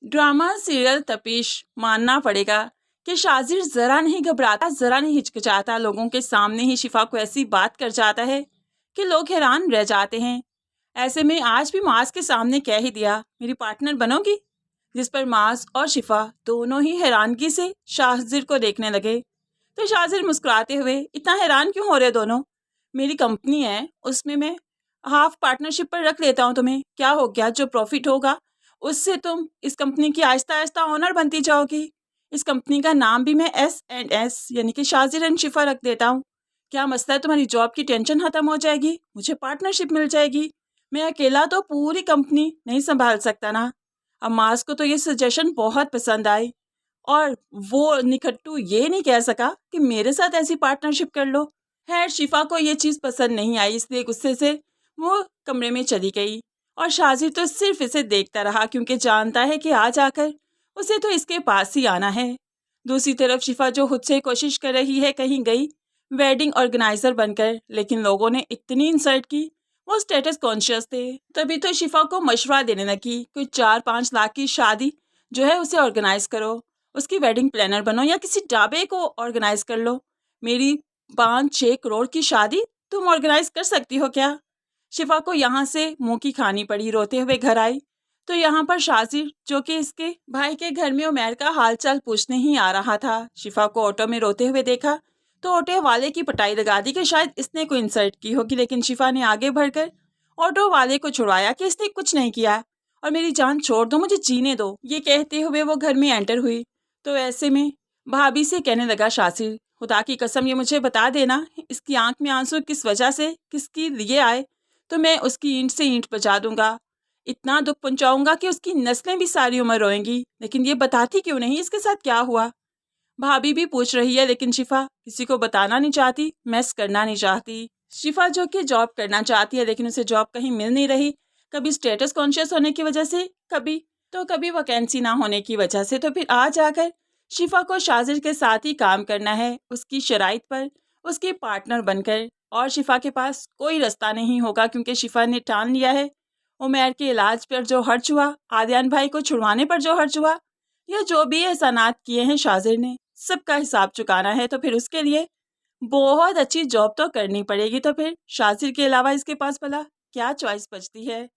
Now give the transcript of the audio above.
Drama serial तपीश मानना पड़ेगा कि शाजिर जरा नहीं घबराता, जरा नहीं हिचकिचाता। लोगों के सामने ही शिफा को ऐसी बात कर जाता है कि लोग हैरान रह जाते हैं। ऐसे में आज भी मास के सामने कह ही दिया, मेरी पार्टनर बनोगी, जिस पर मास और शिफा दोनों ही हैरानगी से शाजिर को देखने लगे। तो शाजिर मुस्कुराते हुए, इतना हैरान क्यों हो रहे दोनों, मेरी कंपनी है, उसमें मैं हाफ पार्टनरशिप पर रख लेता हूँ तुम्हें, क्या हो गया, जो प्रॉफिट होगा उससे तुम इस कंपनी की आहिस्ता आहिस्ता ओनर बनती जाओगी। इस कंपनी का नाम भी मैं S&S यानी कि शाजिर एंड शिफा रख देता हूँ। क्या मसला है, तुम्हारी जॉब की टेंशन खत्म हो जाएगी, मुझे पार्टनरशिप मिल जाएगी, मैं अकेला तो पूरी कंपनी नहीं संभाल सकता ना। अब मास को तो ये सजेशन बहुत पसंद आई और वो निखट्टू ये नहीं कह सका कि मेरे साथ ऐसी पार्टनरशिप कर लो। खैर शिफा को ये चीज़ पसंद नहीं आई, इसलिए गुस्से से वो कमरे में चली गई और शाजिर तो सिर्फ इसे देखता रहा, क्योंकि जानता है कि आज आकर उसे तो इसके पास ही आना है। दूसरी तरफ शिफा जो खुद से कोशिश कर रही है कहीं गई वेडिंग ऑर्गेनाइजर बनकर, लेकिन लोगों ने इतनी इंसल्ट की, वो स्टेटस कॉन्शियस थे। तभी तो शिफा को मशवरा देने लगी, कोई 4-5 लाख की शादी जो है उसे ऑर्गेनाइज करो, उसकी वेडिंग प्लानर बनो या किसी ढाबे को ऑर्गेनाइज कर लो। मेरी 5-6 करोड़ की शादी तुम ऑर्गेनाइज कर सकती हो क्या? शिफा को यहाँ से मुंह की खानी पड़ी, रोते हुए घर आई तो यहाँ पर शाजिर जो कि इसके भाई के घर में उमैर का हालचाल पूछने ही आ रहा था, शिफा को ऑटो में रोते हुए देखा तो ऑटो वाले की पिटाई लगा दी कि शायद इसने कोई इंसल्ट की होगी, लेकिन शिफा ने आगे बढ़कर ऑटो वाले को छुड़वाया कि इसने कुछ नहीं किया और मेरी जान छोड़ दो, मुझे जीने दो। ये कहते हुए वो घर में एंटर हुई तो ऐसे में भाभी से कहने लगा शाजिर, खुदा की कसम ये मुझे बता देना, इसकी आंख में आंसू किस वजह से किसकी लिए आए तो मैं उसकी ईंट से ईंट बजा दूंगा, इतना दुख पहुंचाऊंगा कि उसकी नस्लें भी सारी उम्र रोएंगी। लेकिन ये बताती क्यों नहीं, इसके साथ क्या हुआ? भाभी भी पूछ रही है, लेकिन शिफा किसी को बताना नहीं चाहती, मैस करना नहीं चाहती। शिफा जो कि जॉब करना चाहती है लेकिन उसे जॉब कहीं मिल नहीं रही, कभी स्टेटस कॉन्शियस होने की वजह से, कभी वैकेंसी ना होने की वजह से। तो फिर आज आकर शिफा को शाजिर के साथ ही काम करना है, उसकी शराइत पर, उसकी पार्टनर बनकर। और शिफा के पास कोई रास्ता नहीं होगा, क्योंकि शिफा ने ठान लिया है उमैर के इलाज पर जो खर्च हुआ, आदियान भाई को छुड़वाने पर जो खर्च हुआ, या जो भी एहसानात किए हैं शाजिर ने, सबका हिसाब चुकाना है। तो फिर उसके लिए बहुत अच्छी जॉब तो करनी पड़ेगी। तो फिर शाजिर के अलावा इसके पास भला क्या चॉइस बचती है?